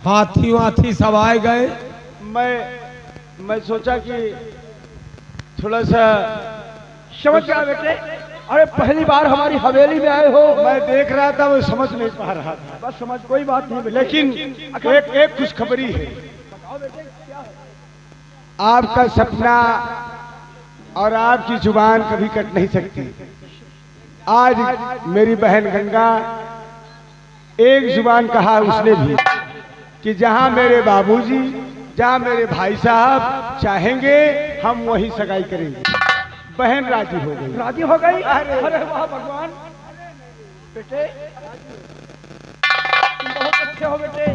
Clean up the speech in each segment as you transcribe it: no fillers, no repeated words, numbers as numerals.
हाथी वाथी सब आए गए। मैं सोचा कि थोड़ा सा समझ गया बेटे। अरे पहली बार हमारी हवेली में आए हो। मैं देख रहा था, वो समझ नहीं पा रहा था। बस समझ, कोई बात नहीं बेटे। लेकिन एक खुशखबरी है। बताओ बेटे क्या है? आपका सपना और आपकी जुबान कभी कट नहीं सकती। आज मेरी बहन गंगा एक जुबान कहा उसने भी कि जहां मेरे बाबूजी, जहां मेरे भाई साहब चाहेंगे हम वहीं सगाई करेंगे। बहन राजी हो गई। राजी हो गई? अरे वाह भगवान। बेटे तुम बहुत अच्छे हो बेटे।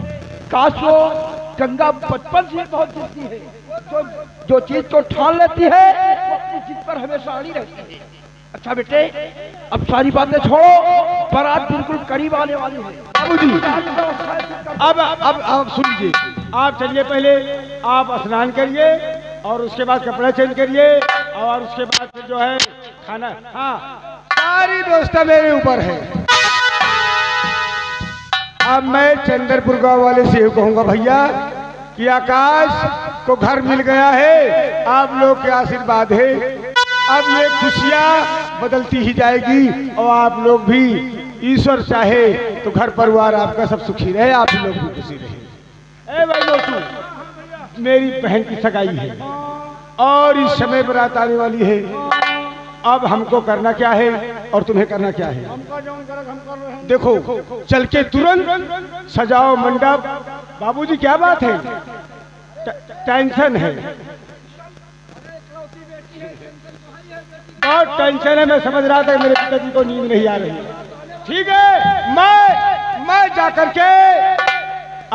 काश वो गंगा बचपन से बहुत जिद्दी है। जो चीज को ठान लेती है वो अपनी जिद पर हमेशा अड़ी रहती है। अच्छा बेटे, अब सारी बातें छोड़ो, बारात बिल्कुल करीब आने वाली है। बाबूजी अब सुन लीजिए। आप चलिए, पहले आप स्नान करिए और उसके बाद कपड़ा चेंज करिए और उसके बाद फिर जो है खाना। हाँ, सारी व्यवस्था मेरे ऊपर है। अब मैं चंद्रपुर गांव वाले से कहूंगा भैया कि आकाश को घर मिल गया है, आप लोग के आशीर्वाद है। अब ये खुशियां बदलती ही जाएगी और आप लोग भी, ईश्वर चाहे तो घर परिवार आपका सब सुखी रहे, आप भी लोग भी खुशी रहे। ए भाई दोस्तों, मेरी बहन की सगाई है और इस समय बारात आने वाली है। अब हमको करना क्या है और तुम्हें करना क्या है? देखो, चल के तुरंत सजाओ मंडप। बाबूजी क्या बात है? टेंशन है, बहुत टेंशन है। मैं समझ रहा था मेरे पिताजी को नींद नहीं आ रही। ठीक है, मैं जाकर के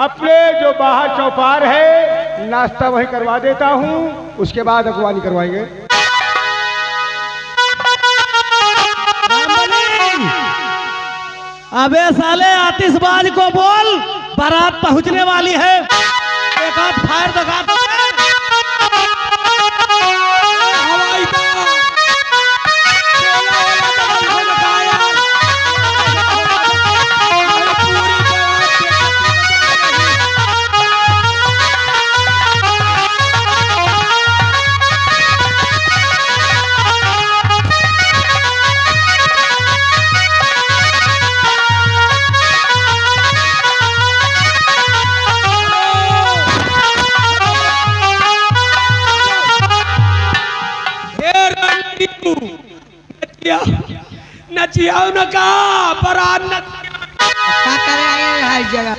अपने जो बाहर चौपार है नाश्ता वहीं करवा देता हूँ, उसके बाद अगवानी करवाएंगे। अबे साले आतिशबाज को बोल, बारात पहुंचने वाली है। एक आध फायर दिखा दो। हवाई नचियाओ न का बरात न क्या करे आए हर जगह।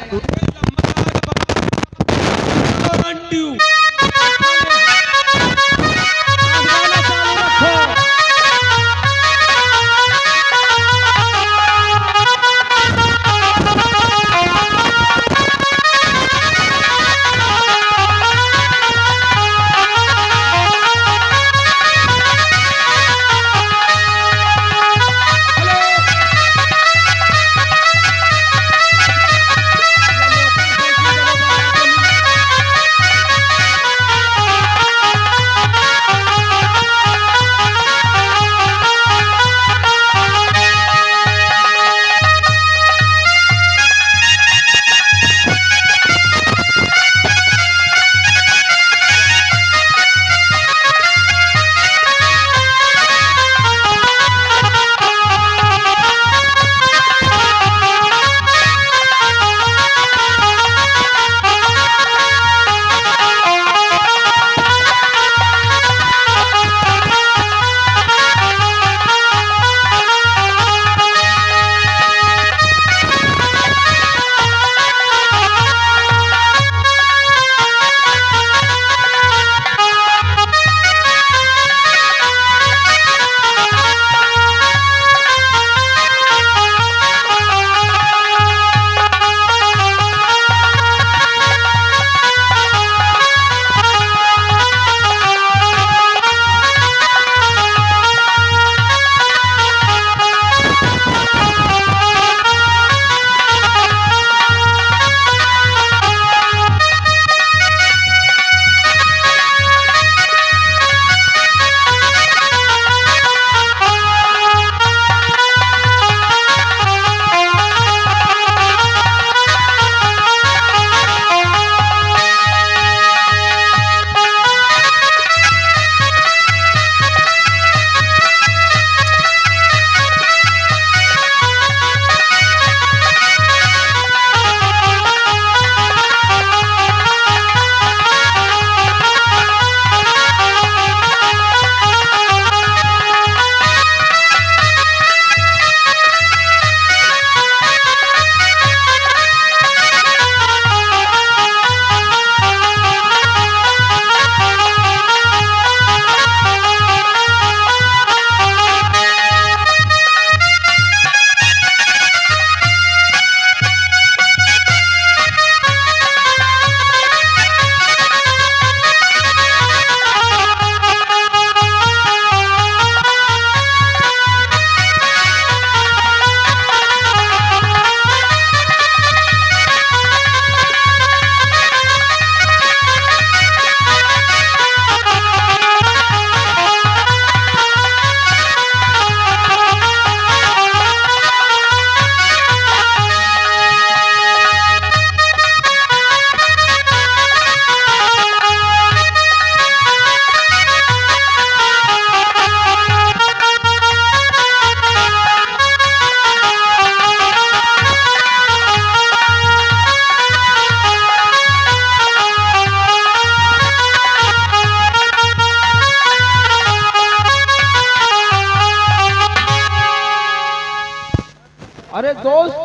अरे दोस्त,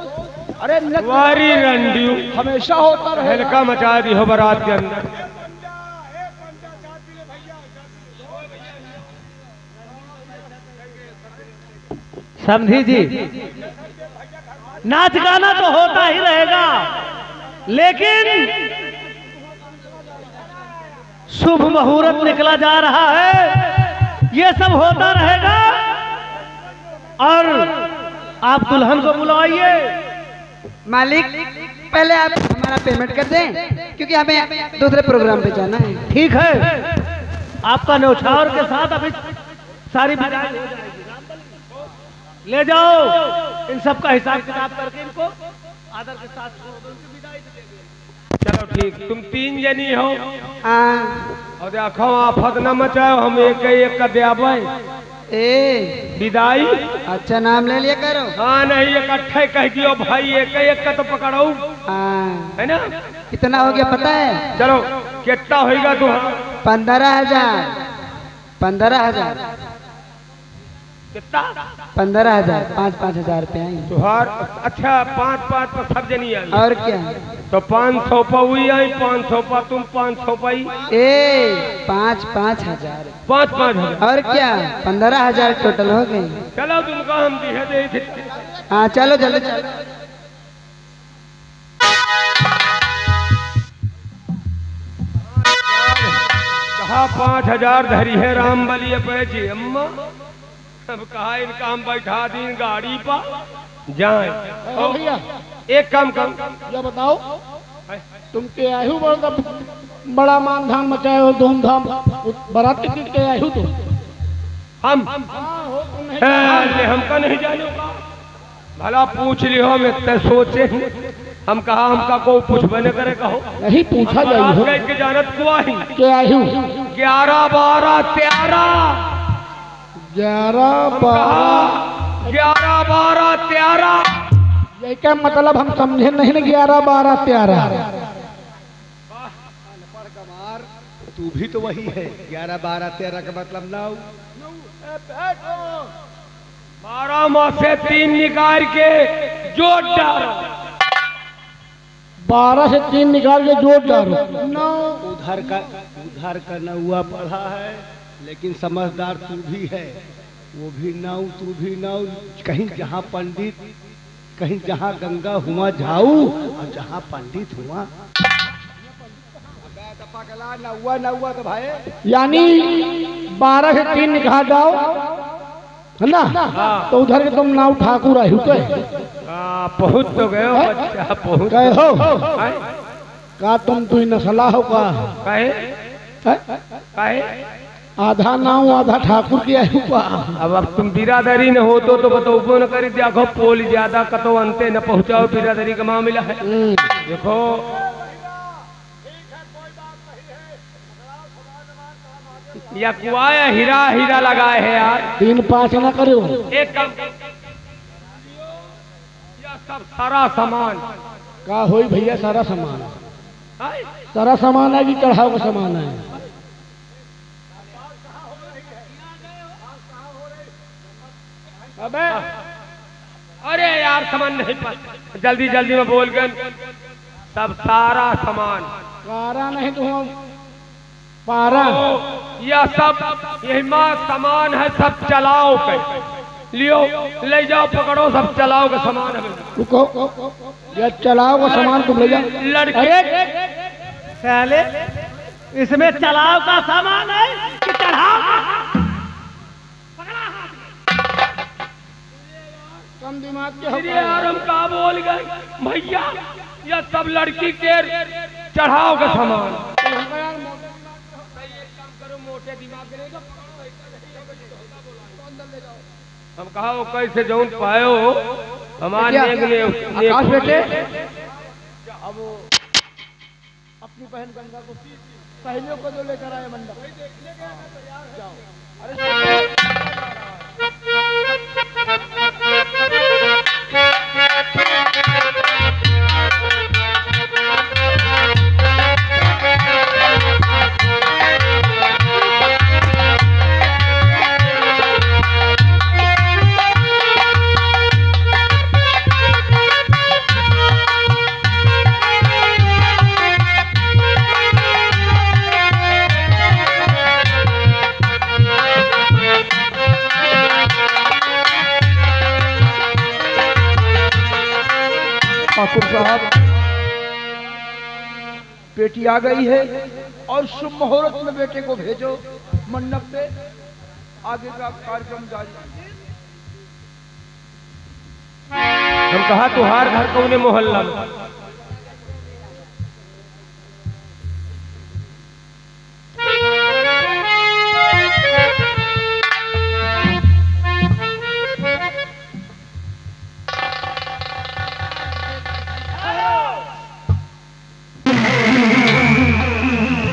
अरे नृत्य वारी रंडियो हमेशा होता रहेगा। हल्का मचा दी हो बारात के अंदर। समझी जी, नाच गाना तो होता ही रहेगा, लेकिन शुभ मुहूर्त निकला जा रहा है, ये सब होता रहेगा। और आप दुल्हन को बुलाइए। मालिक पहले आप हमारा पेमेंट कर दें, क्योंकि हमें दूसरे प्रोग्राम पे जाना है। ठीक है, आपका न्यौछावर के साथ अभी सारी विदाई हो जाएगी। ले जाओ इन सब का हिसाब किताब करके इनको आदर के साथ उनकी विदाई दे देंगे। चलो ठीक, तुम 3 जनी हो हाँ। और देखो आफत न मचाओ, हम एक का देवे ए विदाई। अच्छा नाम ले लिया करो। हाँ नहीं, इकट्ठे कह दियो भाई, एक का तो पकड़ो, हाँ। है ना। कितना हो गया पता है? चलो कितना होगा तू? 15,000। 15,000। कितना? 15,000। 5-5 हजार रुपये आएंगे। तुहार अच्छा 5-5 पर सब जनी आई। और क्या? तो 500 पर हुई आई, 500 पर तुम 500 पाई। 5-5 हजार। 5-5 हजार। और क्या? 15,000 टोटल हो गए। चलो तुमको हम दिहे दे थे। हाँ चलो जल्दी चलो। कहा 5,000 धरी है राम बलिए पे जी अम्मा। अब कहा इनका हम बैठा दी गाड़ी पर जाए। भैया एक काम कम, ये बताओ, तुम के आए हो बड़ा मान धान मचाए हो, धूमधाम बारात टिकट के आए हो तुम? हम हमका नहीं जाने भला पूछ लियो, मैं ते सोचे हम कहा हमका को पूछबे न करे कहो। नहीं पूछा जाइए के जानत को आई के आए हो? 11, 12, 13। 11, 12। 11, 12, 13। ये क्या मतलब हम समझे नहीं ना? 11, 12, 13। तू भी तो वही है। 11, 12, 13 का मतलब ना हो। 12 माह से 3 निकाल के जोड़ डालो। 12 से 3 निकाल के जोड़ डालो। 9। उधर का नौआ पढ़ा है, लेकिन समझदार तू भी है। वो भी नाउ, तू भी नाउ। कहीं जहाँ पंडित, कहीं जहाँ गंगा हुआ जाऊ, और जहाँ पंडित हुआ नौआ तो भाई। यानी 12 से 3 निकाल जाओ, है ना? तो उधर के तुम नाव ठाकुर आए हो पहुंच तो गए हो बच्चा, पहुंच गए हो। का तुम तू नसला हो का? काहे? आधा नाव आधा ठाकुर की आयु का। अब तुम बिरादरी न हो तो बतौबो न करी। देखो पोल ज्यादा कतो अंते न पहुंचाओ, बिरादरी का मामला है। देखो या कुआया हीरा लगाए है यार। 3-5 ना करो। एक काम, या सब सारा सामान का होई भैया? सारा सामान, है? सारा सामान है कि चढ़ाव का सामान है? अबे अरे यार सामान नहीं पता, जल्दी जल्दी में बोल गए। सब सारा सामान, कारा नहीं तो हम 12। यह सब यही माँ सामान है, सब चलाओ के लियो, ले जाओ, पकड़ो, सब चलाओ का सामान है। रुको, ये चलाओ का सामान तुम ले जाओ। लड़के पहले इसमें चलाव का सामान है कि चढ़ाव का? कम दिमाग के अरे यार हम का बोल गए भैया, यह सब लड़की के चढ़ाओ का सामान। मोटे दिमाग हम कहा वो कैसे जौन पायो हमारे आकाश बेटे, अब अपनी बहन गंगा को सहेलियों को जो लेकर आए मंडप। जाओ। बेटी आ गई है और शुभ मुहूर्त में बेटे को भेजो मंडप पे, आगे का कार्यक्रम जारी। हम कहा तुहार घर कौने मोहल्ला में?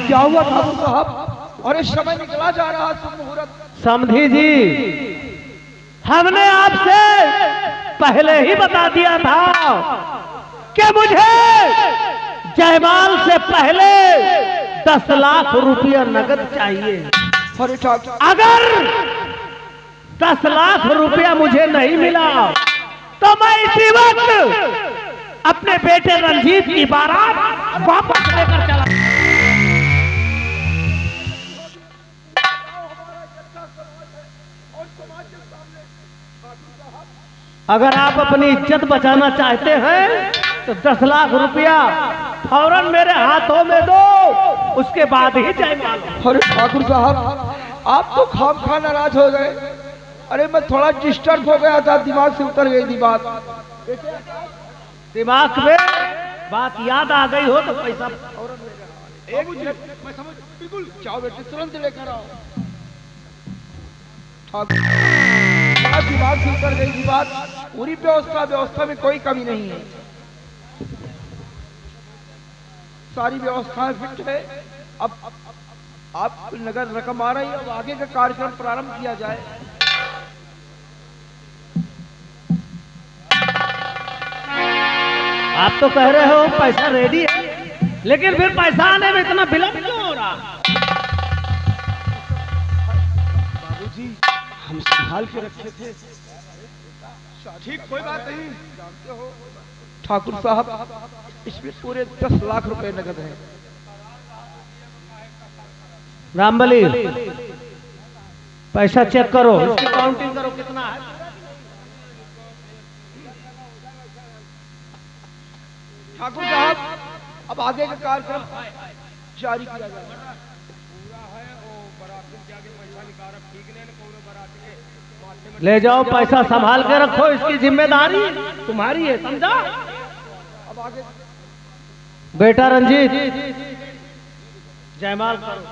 क्या हुआ ठाकुर साहब? और इस समय निकला जा रहा शुभ मुहूर्त। समधी जी, हमने आपसे पहले ही बता दिया था कि मुझे जयमाल से पहले 10 लाख रुपया नगद चाहिए। अरे ठाकुर, अगर 10 लाख रुपया मुझे नहीं मिला तो मैं इसी वक्त अपने बेटे रंजीत की बारात वापस लेकर चला। अगर आप अपनी इज्जत बचाना चाहते हैं तो 10 लाख रुपया फौरन मेरे हाथों में दो, उसके बाद ही जयमाल। अरे ठाकुर साहब, आप तो खामखा नाराज हो गए। अरे मैं थोड़ा डिस्टर्ब हो गया था, दिमाग से उतर गई थी बात। दिमाग में बात याद आ गई हो तो पैसा फौरन लेकर। एक मिनट, मैं समझ बिल्कुल। जाओ बेटे, तुरंत लेकर आओ। ठाकुर, दिमाग से उतर गई थी बात। पूरी व्यवस्था में कोई कमी नहीं है, सारी व्यवस्थाएं फिट है। अब आप नगद रकम आ रही है, अब आगे का कार्यक्रम प्रारंभ किया जाए। आप तो कह रहे हो पैसा रेडी है, लेकिन फिर पैसा आने में इतना विलंब क्यों हो रहा? बाबूजी, हम संभाल के रखे थे। ठीक, कोई बात नहीं। जानते हो ठाकुर साहब, इसमें पूरे 10 लाख रुपए नगद हैं। रामबली, पैसा चेक करो, इसकी काउंटिंग करो कितना है। ठाकुर साहब, अब आगे का कार्यक्रम जारी किया जाएगा। ले जाओ, पैसा संभाल के रखो, इसकी जिम्मेदारी तुम्हारी है, समझा? अब आगे बेटा रंजीत, जयमाल करो।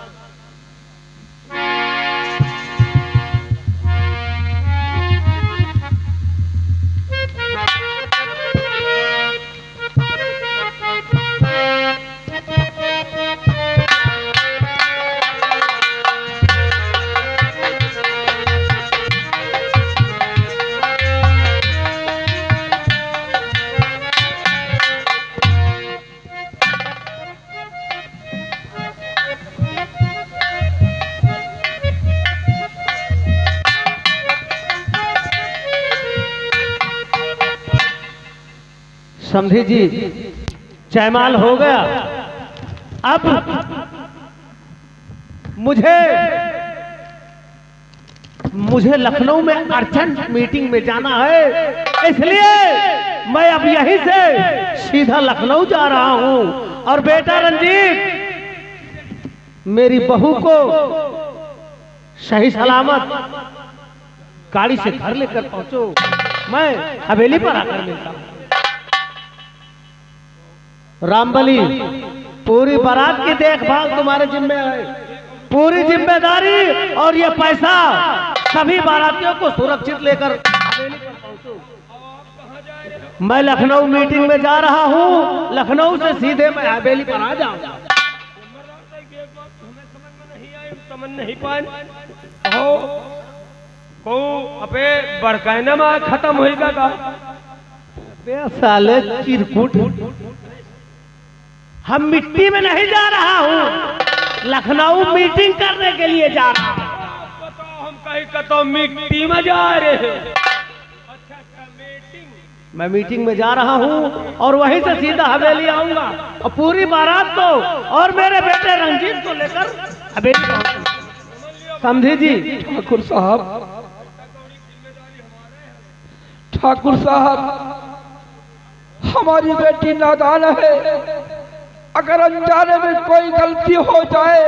समधी जी, जयमाल हो गया। अब मुझे लखनऊ में अर्जेंट मीटिंग में जाना है, इसलिए मैं अब यहीं से सीधा लखनऊ जा रहा हूं। और बेटा रंजीत, मेरी बहू को सही सलामत गाड़ी से घर लेकर पहुंचो, मैं हवेली पर आकर मिलता हूं। रामबली, पूरी बारात की देखभाल तुम्हारे जिम्मे है, पूरी जिम्मेदारी। और ये पैसा सभी बारातियों को सुरक्षित लेकर हवेली पर पहुंचो। मैं लखनऊ मीटिंग में जा रहा हूं, लखनऊ से सीधे मैं हवेली पर आ जाऊंगा। समझ नहीं पाए को अबे बड़काइना में खत्म होएगा का? साले चिरकुट, हम मिट्टी में नहीं जा रहा हूँ, लखनऊ मीटिंग करने के लिए जा रहा हूँ। हम कहीं का तो मिट्टी में जा रहे हैं। मैं मीटिंग में जा रहा हूँ और वहीं से सीधा हवेली आऊंगा और पूरी बारात को और मेरे बेटे रंजीत को लेकर हवेली पहुंचूंगा। समझी जी? ठाकुर साहब, ठाकुर साहब, हमारी बेटी नादान है। अगर अनजाने में कोई गलती हो जाए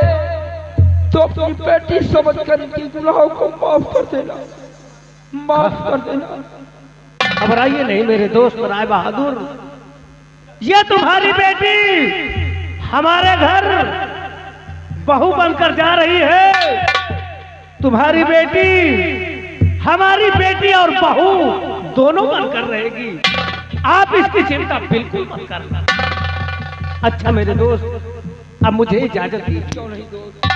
तो अपनी बेटी समझ कर इनकी गुनाहों को माफ कर देना, माफ कर देना। घबराइए नहीं मेरे दोस्त राय बहादुर, ये तुम्हारी बेटी हमारे घर बहू बनकर जा रही है। तुम्हारी बेटी हमारी बेटी और बहू दोनों बनकर रहेगी। आप इसकी चिंता बिल्कुल मत करना। अच्छा मेरे दोस्त, अब मुझे इजाजत दीजिए। क्यों नहीं दोस्त?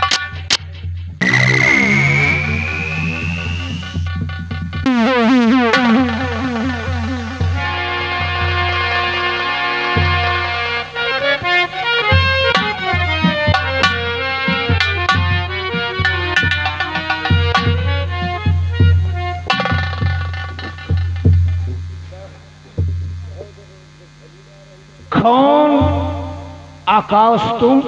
कौन आकाश तुम?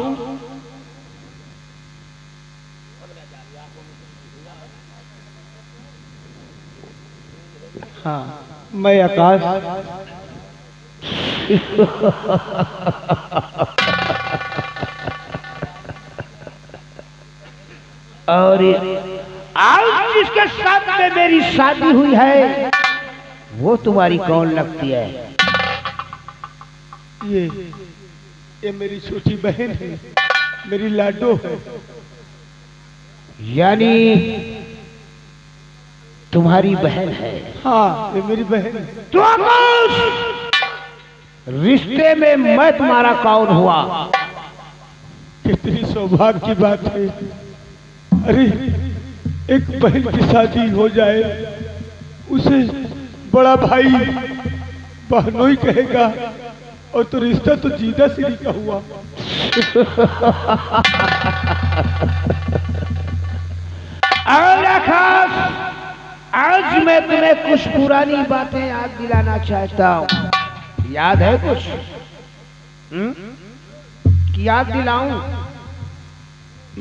हाँ, मैं आकाश। और आज जिसके साथ में मेरी शादी हुई है वो तुम्हारी कौन लगती है? ये मेरी छोटी बहन है, मेरी लाडो है। यानी तुम्हारी बहन है? हाँ, ये मेरी बहन है। तो आकाश, रिश्ते में मैं तुम्हारा कौन हुआ? कितनी सौभाग्य की बात है। अरे, एक बहन की शादी हो जाए, उसे बड़ा भाई बहनोई कहेगा, और तो रिश्ता तो जीदा सिरी का हुआ। और आकाश, आज मैं तुम्हें कुछ पुरानी बातें याद दिलाना चाहता हूँ। याद है कुछ? कि याद दिलाऊं?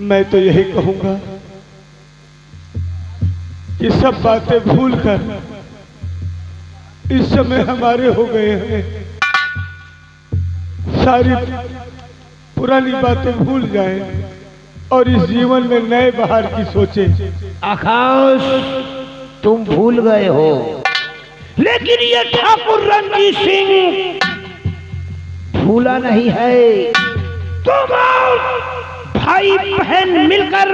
मैं तो यही कहूंगा कि सब बातें भूलकर इस समय हमारे हो गए हैं। सारी पुरानी बातें भूल जाएं और इस जीवन में नए बहार की सोचें। आकाश, तुम भूल गए हो, लेकिन ये ठाकुर रणजीत सिंह भूला नहीं है। तुम और भाई बहन मिलकर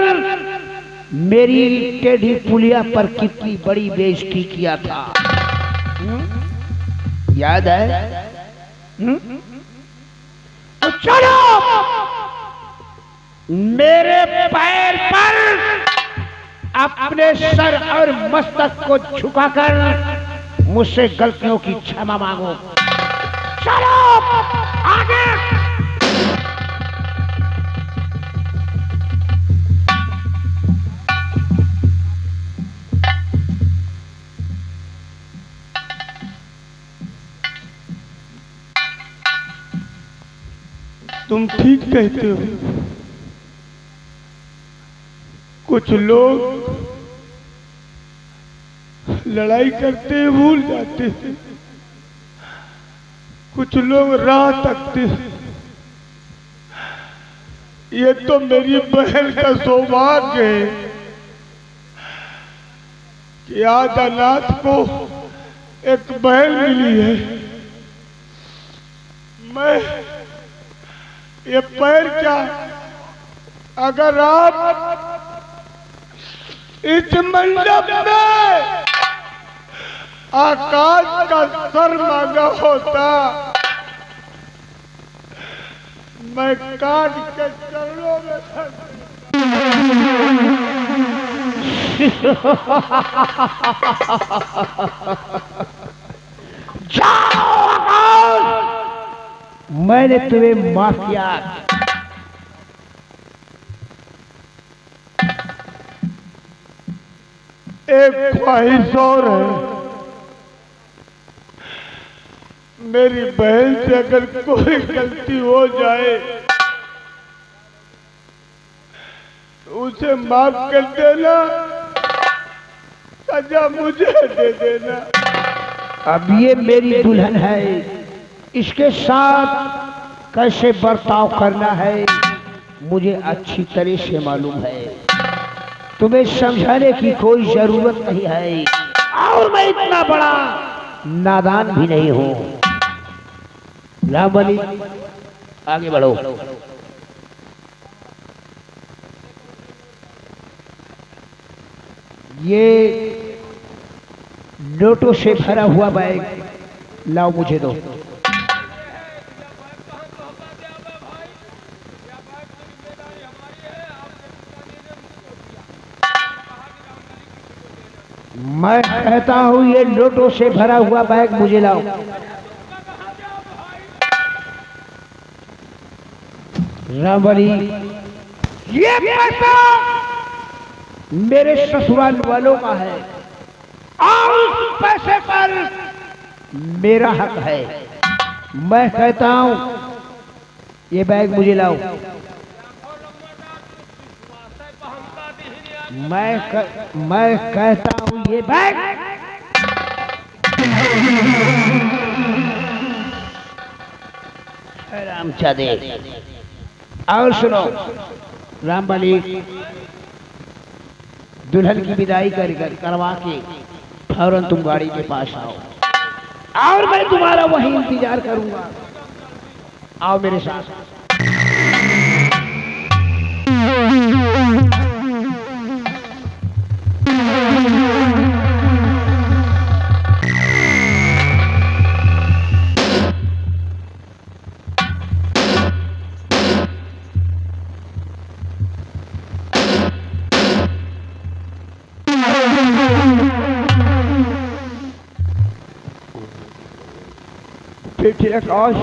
मेरी टेढ़ी पुलिया पर कितनी बड़ी बेइज्जती किया था, याद है? तो चलो मेरे पैर पर अपने सर और मस्तक को झुकाकर मुझसे गलतियों की क्षमा मांगो। चलो आगे। तुम ठीक कहते हो। कुछ लोग लड़ाई करते भूल जाते हैं, कुछ लोग राह तकते हैं। ये तो मेरी बहन का सौभाग्य है कि आज अनाथ को एक बहन मिली है। मैं ये पैर क्या, अगर आप इस मंडप में आकाश का सर मांगा होता, मैं काट के चरणों में जाओ आकाश, मैंने तुम्हें माफ किया। एक ख्वाहिश और है, मेरी बहन से अगर कोई गलती हो जाए तो उसे माफ कर देना, सजा मुझे दे देना। अब ये मेरी दुल्हन है, इसके साथ कैसे बर्ताव करना है मुझे अच्छी तरह से मालूम है। तुम्हें समझाने की कोई जरूरत नहीं है, और मैं इतना बड़ा नादान भी नहीं हूँ। रामबली आगे बढ़ो। ये नोटों से भरा हुआ बैग लाओ, मुझे दो। मैं कहता हूं ये नोटों से भरा हुआ बैग मुझे लाओ। रामबली, ये पैसा मेरे ससुराल वालों का है और उस पैसे पर मेरा हक है। मैं कहता हूं ये बैग मुझे लाओ। मैं कहता हूं ये बैग रामचादे। और सुनो रामबली, दुल्हन की विदाई करवा के फौरन तुम गाड़ी के पास आओ और मैं तुम्हारा वहीं इंतजार करूंगा। आओ मेरे साथ। बेटे आकाश,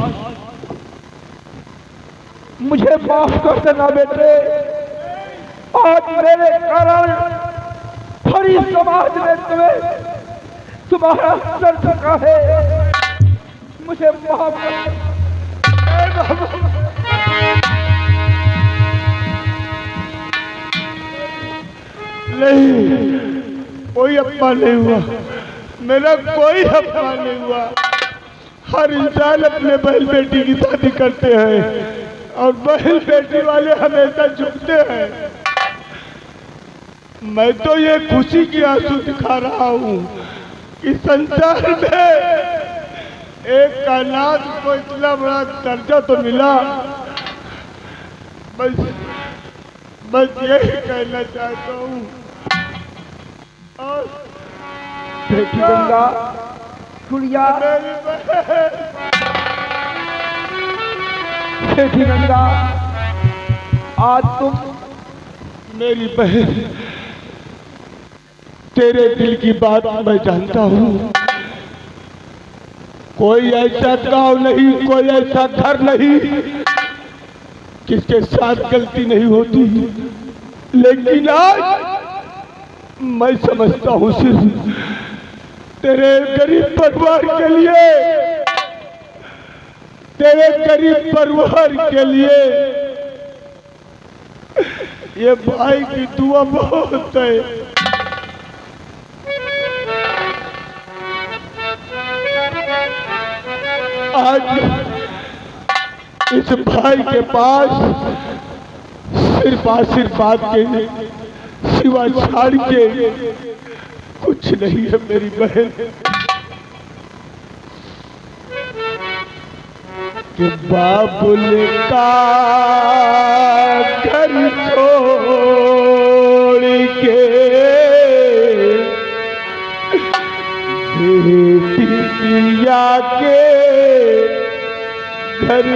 मुझे माफ कर देना बेटे। आज मेरे कारण हरी समाज ने तुम्हारा सर झुका है। मुझे माफ कर। नहीं, कोई अपमान नहीं हुआ, मेरा कोई अपमान नहीं हुआ। हर इंसान अपने बहन बेटी की शादी करते हैं और बहन बेटी वाले हमेशा झुकते हैं। मैं तो ये खुशी की आंसू दिखा रहा हूँ कि संसार में एक कायनात को इतना बड़ा दर्जा तो मिला। बस यही कहना चाहता हूँ। और बेटी गंगा, गुड़िया, बेटी गंगा, आज तुम मेरी बहन, तेरे दिल की बात मैं जानता हूँ। कोई ऐसा गांव नहीं, कोई ऐसा घर नहीं जिसके साथ गलती नहीं होती, लेकिन आज मैं समझता हूँ सिर्फ तेरे गरीब परिवार के लिए, तेरे गरीब परिवार के लिए ये भाई की दुआ बहुत है। आज इस भाई के पास सिर्फ आशीर्वाद के सिवा छाड़ के कुछ नहीं है। मेरी बहन, कि बाबुल का घर छोड़ के बेटी पिया के घर